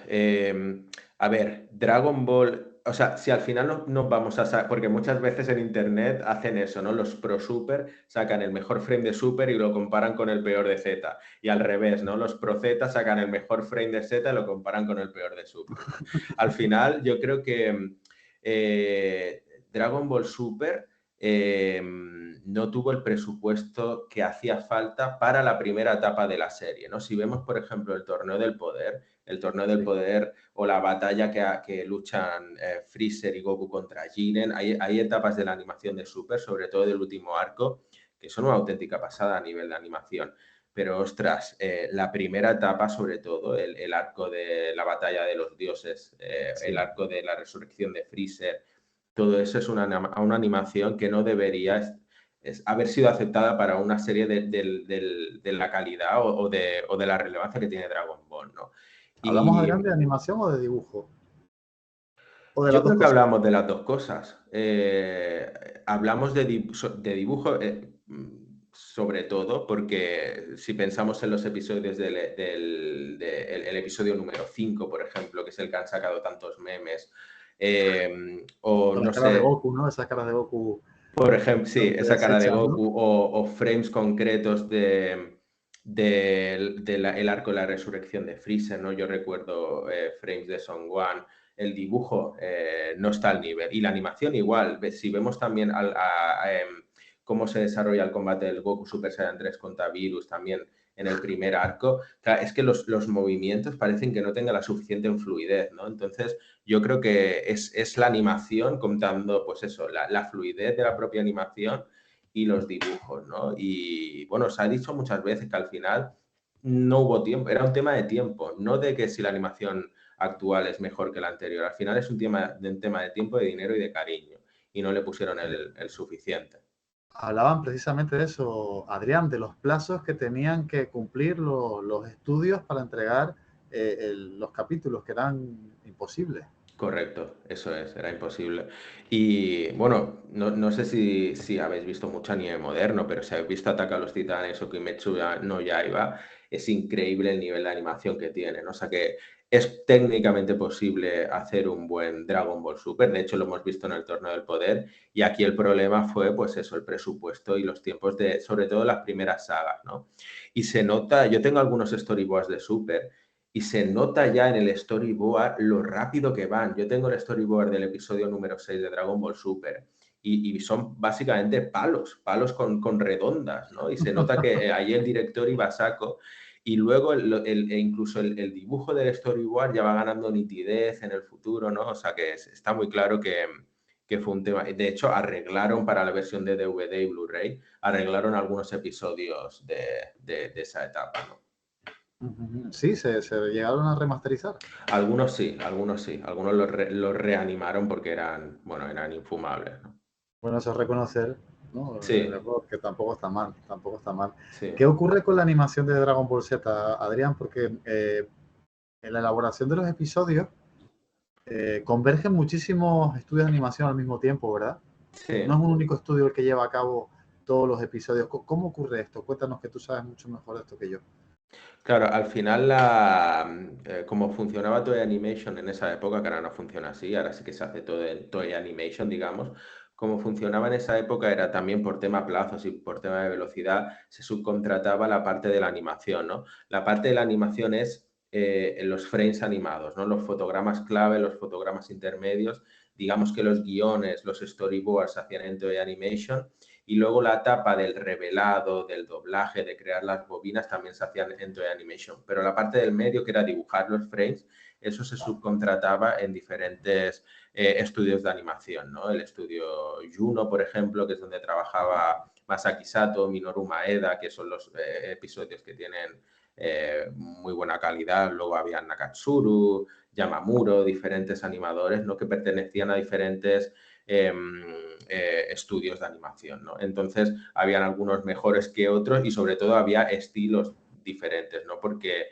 A ver, Dragon Ball, o sea, si al final nos vamos a... Porque muchas veces en Internet hacen eso, ¿no? Los pro Super sacan el mejor frame de Super y lo comparan con el peor de Z. Y al revés, ¿no? Los pro Z sacan el mejor frame de Z y lo comparan con el peor de Super, ¿no? Al final, yo creo que Dragon Ball Super no tuvo el presupuesto que hacía falta para la primera etapa de la serie, ¿no? Si vemos, por ejemplo, el torneo del Sí. poder o la batalla que luchan Freezer y Goku contra Jiren, hay etapas de la animación de Super, sobre todo del último arco, que son una auténtica pasada a nivel de animación. Pero, ostras, la primera etapa, sobre todo, el arco de la batalla de los dioses, el Sí. arco de la resurrección de Freezer, todo eso es una animación que no debería haber sido aceptada para una serie de la calidad o de la relevancia que tiene Dragon Ball, ¿no? ¿Hablamos, Y Adrián, de animación o de dibujo? ¿O de yo las dos creo que cosas? hablamos de las dos cosas. Hablamos de dibujo, sobre todo, porque si pensamos en los episodios el episodio número 5, por ejemplo, que es el que han sacado tantos memes, o Con la no cara de sé, Goku, ¿no? Esas caras de Goku por ejemplo, sí, que esa cara de desechan, ¿no? Goku o frames concretos el arco de la resurrección de Freezer, ¿no? Yo recuerdo frames de Son Gohan, el dibujo no está al nivel y la animación igual. Si vemos también cómo se desarrolla el combate del Goku Super Saiyan 3 contra Virus también en el primer arco, es que los movimientos parecen que no tengan la suficiente fluidez, ¿no? Entonces, yo creo que es la animación contando, pues eso, la fluidez de la propia animación y los dibujos, ¿no? Y bueno, se ha dicho muchas veces que al final no hubo tiempo, era un tema de tiempo, no de que si la animación actual es mejor que la anterior. Al final es un tema de tiempo, de dinero y de cariño, y no le pusieron el suficiente. Hablaban precisamente de eso, Adrián, de los plazos que tenían que cumplir los estudios para entregar los capítulos, que eran imposibles. Correcto, eso es, era imposible. Y bueno, no sé si habéis visto mucho anime moderno, pero si habéis visto Ataque a los Titanes o Kimetsu no Yaiba, es increíble el nivel de animación que tienen. O sea que es técnicamente posible hacer un buen Dragon Ball Super. De hecho, lo hemos visto en el Torneo del Poder. Y aquí el problema fue, pues eso, el presupuesto y los tiempos de, sobre todo las primeras sagas, ¿no? Y se nota, yo tengo algunos storyboards de Super y se nota ya en el storyboard lo rápido que van. Yo tengo el storyboard del episodio número 6 de Dragon Ball Super y son básicamente palos con redondas, ¿no? Y se nota que ahí el director iba a saco y luego incluso el dibujo del storyboard ya va ganando nitidez en el futuro, ¿no? O sea que está muy claro que fue un tema. De hecho, arreglaron para la versión de DVD y Blu-ray, arreglaron algunos episodios de esa etapa, ¿no? Sí, se llegaron a remasterizar. Algunos sí, algunos sí. Algunos los reanimaron porque eran, bueno, eran infumables, ¿no? Bueno, eso es reconocer, ¿no? El Sí, error, que tampoco está mal, tampoco está mal. sí. ¿Qué ocurre con la animación de Dragon Ball Z, Adrián? Porque en la elaboración de los episodios convergen muchísimos estudios de animación al mismo tiempo, ¿verdad? No es Sí, un único estudio el que lleva a cabo todos los episodios. ¿Cómo ocurre esto? Cuéntanos, que tú sabes mucho mejor de esto que yo. claro, al final como funcionaba Toei Animation en esa época, que ahora no funciona así, ahora sí que se hace todo en Toei Animation, digamos, como funcionaba en esa época era también por tema plazos y por tema de velocidad, se subcontrataba la parte de la animación, ¿no? La parte de la animación es los frames animados, ¿no? Los fotogramas clave, los fotogramas intermedios, digamos que los guiones, los storyboards se hacían en Toei Animation y luego la etapa del revelado, del doblaje, de crear las bobinas también se hacían en Toei Animation. Pero la parte del medio, que era dibujar los frames, eso se subcontrataba en diferentes estudios de animación, ¿no? El estudio Juno, por ejemplo, que es donde trabajaba Masaki Sato, Minoru Maeda, que son los episodios que tienen muy buena calidad. Luego había Nakatsuru, Yamamuro, diferentes animadores, ¿no? Que pertenecían a diferentes estudios de animación, ¿no? Entonces, habían algunos mejores que otros y sobre todo había estilos diferentes, ¿no? Porque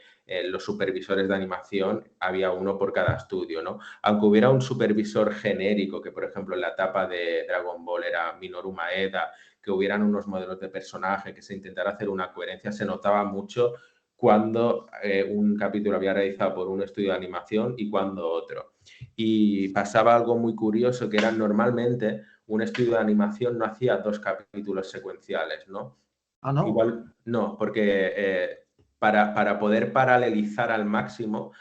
los supervisores de animación había uno por cada estudio, ¿no? Aunque hubiera un supervisor genérico, que por ejemplo en la etapa de Dragon Ball era Minoru Maeda, que hubieran unos modelos de personaje, que se intentara hacer una coherencia, se notaba mucho cuando un capítulo había realizado por un estudio de animación y cuando otro. Y pasaba algo muy curioso, que era normalmente un estudio de animación no hacía 2 capítulos secuenciales, ¿no? Ah, no. Igual no, porque para poder paralelizar al máximo,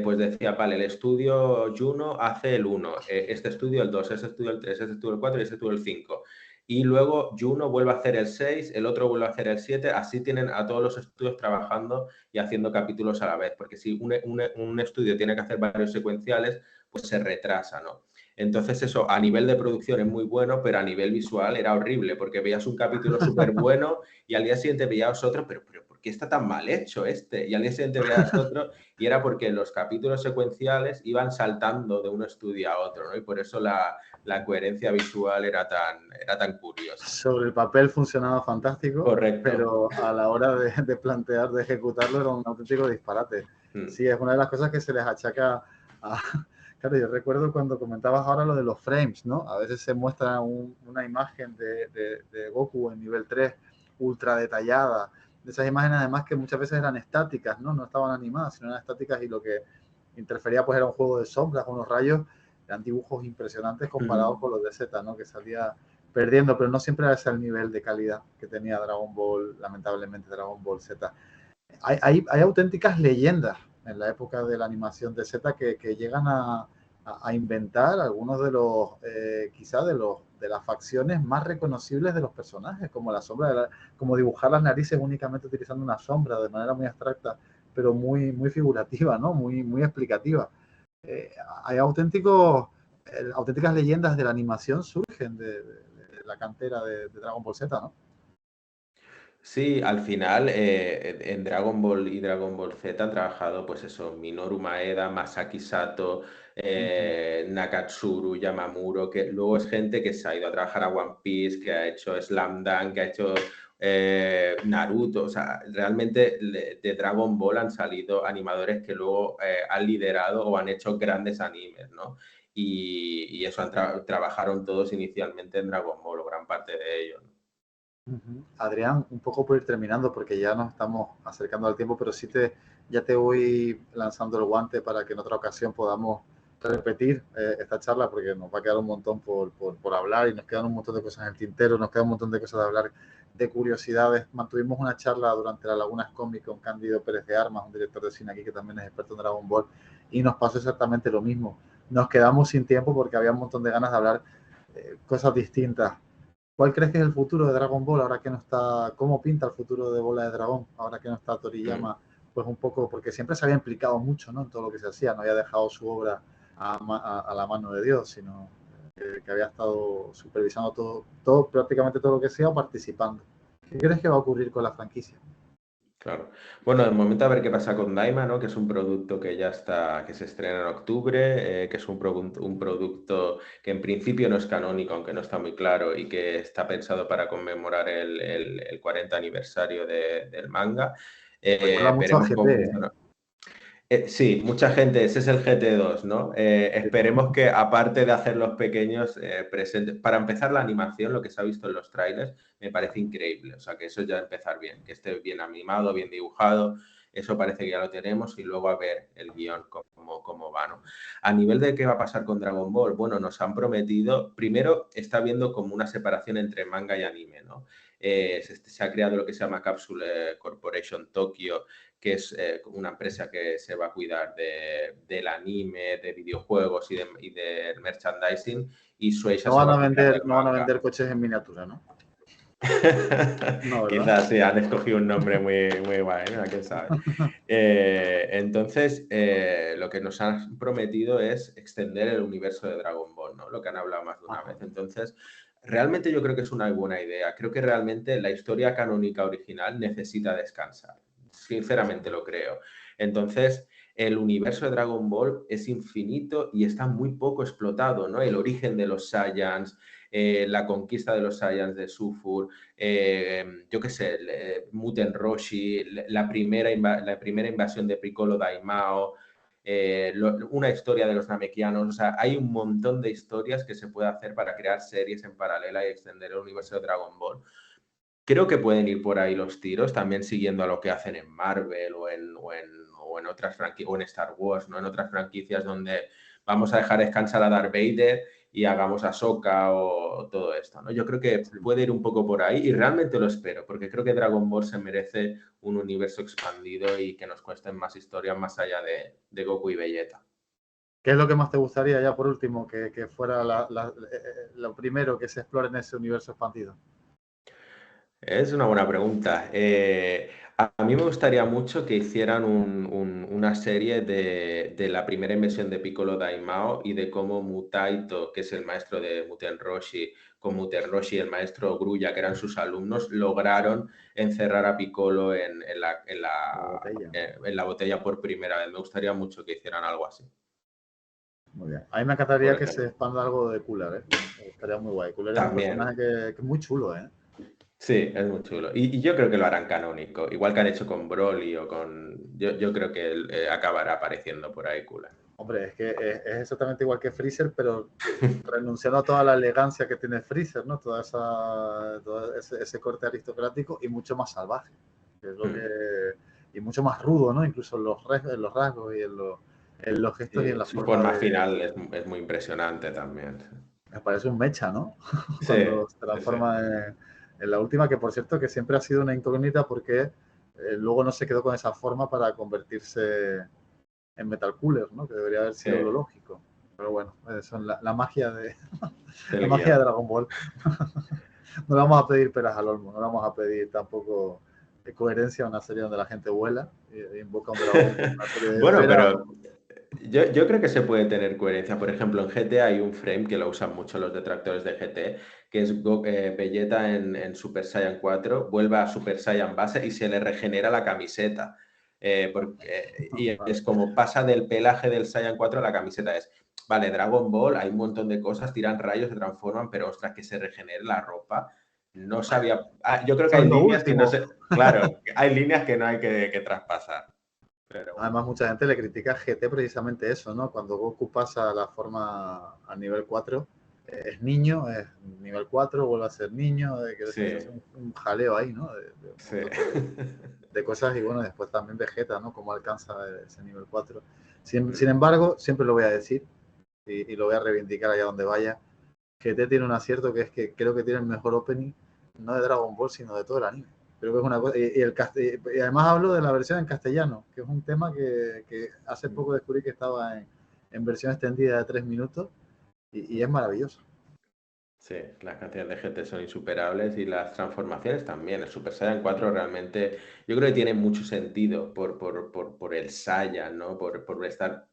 pues decía, vale, el estudio Juno hace el 1, este estudio el 2, este estudio el 3, este estudio el 4 y este estudio el 5. Y luego Juno vuelve a hacer el 6, el otro vuelve a hacer el 7, así tienen a todos los estudios trabajando y haciendo capítulos a la vez, porque si un estudio tiene que hacer varios secuenciales, pues se retrasa, ¿no? Entonces eso a nivel de producción es muy bueno, pero a nivel visual era horrible, porque veías un capítulo súper bueno y al día siguiente veías otro, pero ¿por qué está tan mal hecho este? Y al día siguiente veías otro y era porque los capítulos secuenciales iban saltando de un estudio a otro, ¿no? Y por eso la coherencia visual era tan curiosa. Sobre el papel funcionaba fantástico, Correcto. pero a la hora de plantear, de ejecutarlo, era un auténtico disparate. Mm. Sí, es una de las cosas que se les achaca a... Claro, yo recuerdo cuando comentabas ahora lo de los frames, ¿no? A veces se muestra una imagen de Goku en nivel 3 ultra detallada. De esas imágenes además que muchas veces eran estáticas, ¿no? No estaban animadas, sino eran estáticas y lo que interfería pues era un juego de sombras, unos rayos, eran dibujos impresionantes comparados con los de Z, ¿no? Que salía perdiendo, pero no siempre era ese el nivel de calidad que tenía Dragon Ball, lamentablemente Dragon Ball Z. Hay auténticas leyendas en la época de la animación de Z que llegan a inventar algunos de los, quizá de las facciones más reconocibles de los personajes, como la sombra, como dibujar las narices únicamente utilizando una sombra de manera muy abstracta, pero muy figurativa, ¿no? Muy explicativa. Eh, hay auténticas leyendas de la animación surgen de la cantera de Dragon Ball Z, ¿no? Sí, al final en Dragon Ball y Dragon Ball Z han trabajado, pues eso, Minoru Maeda, Masaki Sato, Ujú, Nakatsuru, Yamamuro, que luego es gente que se ha ido a trabajar a One Piece, que ha hecho Slam Dunk, que ha hecho Naruto, o sea, realmente de Dragon Ball han salido animadores que luego han liderado o han hecho grandes animes, ¿no? Y eso, trabajaron todos inicialmente en Dragon Ball, o gran parte de ellos, ¿no? ujú. Adrián, un poco por ir terminando, porque ya nos estamos acercando al tiempo, pero ya te voy lanzando el guante para que en otra ocasión podamos repetir esta charla, porque nos va a quedar un montón por hablar y nos quedan un montón de cosas en el tintero, nos queda un montón de cosas de hablar, de curiosidades. Mantuvimos una charla durante la Lagunas Comic con Cándido Pérez de Armas, un director de cine aquí que también es experto en Dragon Ball, y nos pasó exactamente lo mismo. Nos quedamos sin tiempo porque había un montón de ganas de hablar cosas distintas. ¿Cuál crees que es el futuro de Dragon Ball ahora que no está? ¿Cómo pinta el futuro de Bola de Dragón ahora que no está Mm. Toriyama? Pues un poco, porque siempre se había implicado mucho, ¿no? En todo lo que se hacía, no había dejado su obra a la mano de Dios, sino que había estado supervisando todo, prácticamente todo lo que sea, o participando. ¿Qué crees que va a ocurrir con la franquicia? Claro. Bueno, de momento a ver qué pasa con Daima, ¿no? Que es un producto que ya está, que se estrena en octubre, que es un producto que en principio no es canónico, aunque no está muy claro, y que está pensado para conmemorar el 40 aniversario del manga. Recuerda mucho a Veremos cómo GT, ¿eh? funciona. Sí, mucha gente, ese es el GT2, ¿no? Sí. Esperemos que aparte de hacerlos pequeños, presentes. Para empezar la animación, lo que se ha visto en los trailers, me parece increíble. O sea, que eso ya empezar bien, que esté bien animado, bien dibujado, eso parece que ya lo tenemos y luego a ver el guión cómo va, ¿no? A nivel de qué va a pasar con Dragon Ball, bueno, nos han prometido, primero está viendo como una separación entre manga y anime, ¿no? Se ha creado lo que se llama Capsule Corporation Tokyo, que es una empresa que se va a cuidar del anime, de videojuegos y del merchandising, y Shueisha se va a cuidar del No van a manga. vender coches en miniatura, ¿no? No, ¿verdad? Quizás sí, han escogido un nombre muy guay, ¿no? ¿Quién sabe? Entonces, lo que nos han prometido es extender el universo de Dragon Ball, ¿no? Lo que han hablado más de una vez. Ajá. Entonces, realmente yo creo que es una buena idea. Creo que realmente la historia canónica original necesita descansar. Sinceramente lo creo. Entonces, el universo de Dragon Ball es infinito y está muy poco explotado, ¿no? El origen de los Saiyans, la conquista de los Saiyans de Sufur, yo qué sé, Muten Roshi, la primera invasión de Piccolo Daimao, una historia de los Namekianos, o sea, hay un montón de historias que se puede hacer para crear series en paralela y extender el universo de Dragon Ball. Creo que pueden ir por ahí los tiros, también siguiendo a lo que hacen en Marvel o en otras franquicias, o en Star Wars, ¿no? En otras franquicias donde vamos a dejar descansar a Darth Vader y hagamos a Ahsoka o todo esto, ¿no? Yo creo que Sí. puede ir un poco por ahí y realmente lo espero, porque creo que Dragon Ball se merece un universo expandido y que nos cuesten más historias más allá de Goku y Vegeta. ¿Qué es lo que más te gustaría, ya por último, que fuera lo primero que se explore en ese universo expandido? Es una buena pregunta. A mí me gustaría mucho que hicieran una serie de la primera inversión de Piccolo Daimao y de cómo Mutaito, que es el maestro de Muten Roshi, con Muten Roshi y el maestro Grulla, que eran sus alumnos, lograron encerrar a Piccolo La botella. en la botella por primera vez. Me gustaría mucho que hicieran algo así, Muy bien. A mí me por encantaría que se ejemplo. expanda algo de Cooler, ¿eh? Estaría muy guay. Cooler es un También. personaje que es muy chulo, ¿eh? Sí, es muy chulo. Y yo creo que lo harán canónico, igual que han hecho con Broly o con... Yo creo que él, acabará apareciendo por ahí, Cooler. Hombre, es que es exactamente igual que Freezer, pero renunciando a toda la elegancia que tiene Freezer, ¿no? Todo ese corte aristocrático y mucho más salvaje. Que es lo que, y mucho más rudo, ¿no? Incluso en los rasgos y en los gestos y en Sí, la su forma forma de... final es muy impresionante también. Me parece un mecha, ¿no? Sí, Cuando se sí, sí. transforma en la última, que por cierto que siempre ha sido una incógnita porque luego no se quedó con esa forma para convertirse en Metal Cooler, ¿no? Que debería haber Sí, sido lo lógico. Pero bueno, son la magia de la del magia de guión. Dragon Ball. No le vamos a pedir peras al olmo, no le vamos a pedir tampoco coherencia a una serie donde la gente vuela e invoca a un dragón con una serie de Bueno, esferas. pero Yo creo que se puede tener coherencia. Por ejemplo, en GT hay un frame que lo usan mucho los detractores de GT, que es Vegeta en Super Saiyan 4, vuelve a Super Saiyan base y se le regenera la camiseta. Y Vale. es como pasa del pelaje del Saiyan 4 a la camiseta. Es, vale, Dragon Ball, hay un montón de cosas, tiran rayos, se transforman, pero ostras, que se regenere la ropa. No sabía. Yo creo que Eso es hay lo líneas que no último. se. Claro, hay líneas que no hay que traspasar. Pero bueno. Además, mucha gente le critica a GT precisamente eso, ¿no? Cuando Goku pasa a la forma a nivel 4, es niño, es nivel 4, vuelve a ser niño, que Sí, se hace un jaleo ahí, ¿no? De un sí. montón de cosas y bueno, después también Vegeta, ¿no? Cómo alcanza ese nivel 4. Sin embargo, siempre lo voy a decir y lo voy a reivindicar allá donde vaya, GT tiene un acierto que es que creo que tiene el mejor opening, no de Dragon Ball, sino de todo el anime. Creo que es una cosa, y además hablo de la versión en castellano, que es un tema que hace poco descubrí que estaba en versión extendida de 3 minutos y es maravilloso. Sí, las canciones de GT son insuperables y las transformaciones también. El Super Saiyan 4 realmente, yo creo que tiene mucho sentido por el Saiyan, ¿no? Por estar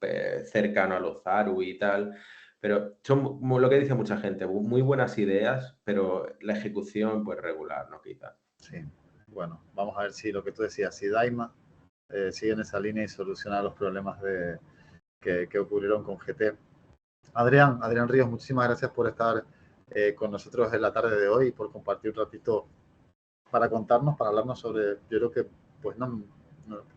cercano a los Zaru y tal. Pero son lo que dice mucha gente, muy buenas ideas, pero la ejecución, pues regular, ¿no? Quizá. Sí, bueno, vamos a ver si lo que tú decías, si Daima sigue en esa línea y soluciona los problemas que ocurrieron con GT. Adrián Ríos, muchísimas gracias por estar con nosotros en la tarde de hoy y por compartir un ratito para contarnos, para hablarnos sobre, yo creo que, pues no,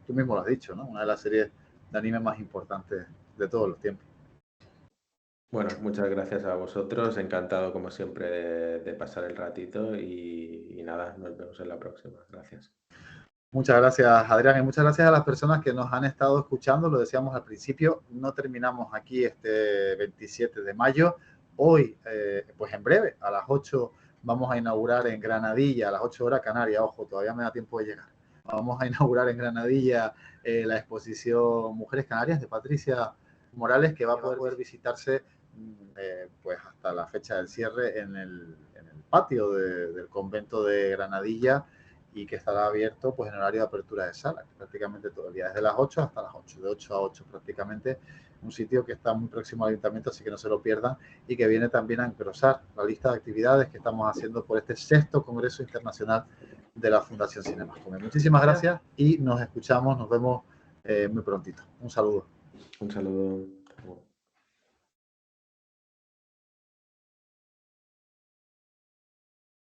tú mismo lo has dicho, ¿no? Una de las series de anime más importantes de todos los tiempos. Bueno, muchas gracias a vosotros. Encantado, como siempre, de pasar el ratito y nada, nos vemos en la próxima. Gracias. Muchas gracias, Adrián, y muchas gracias a las personas que nos han estado escuchando. Lo decíamos al principio, no terminamos aquí este 27 de mayo. Hoy, pues en breve, a las 8 vamos a inaugurar en Granadilla, a las 8 horas Canarias, ojo, todavía me da tiempo de llegar. Vamos a inaugurar en Granadilla la exposición Mujeres Canarias de Patricia Morales, que va a poder visitarse pues hasta la fecha del cierre en el patio del convento de Granadilla y que estará abierto pues en horario de apertura de sala, prácticamente todo el día, desde las 8 hasta las 8, de 8 a 8 prácticamente, un sitio que está muy próximo al ayuntamiento, así que no se lo pierdan y que viene también a engrosar la lista de actividades que estamos haciendo por este sexto Congreso Internacional de la Fundación Cinemascom. Muchísimas gracias y nos escuchamos, nos vemos muy prontito. Un saludo. Un saludo.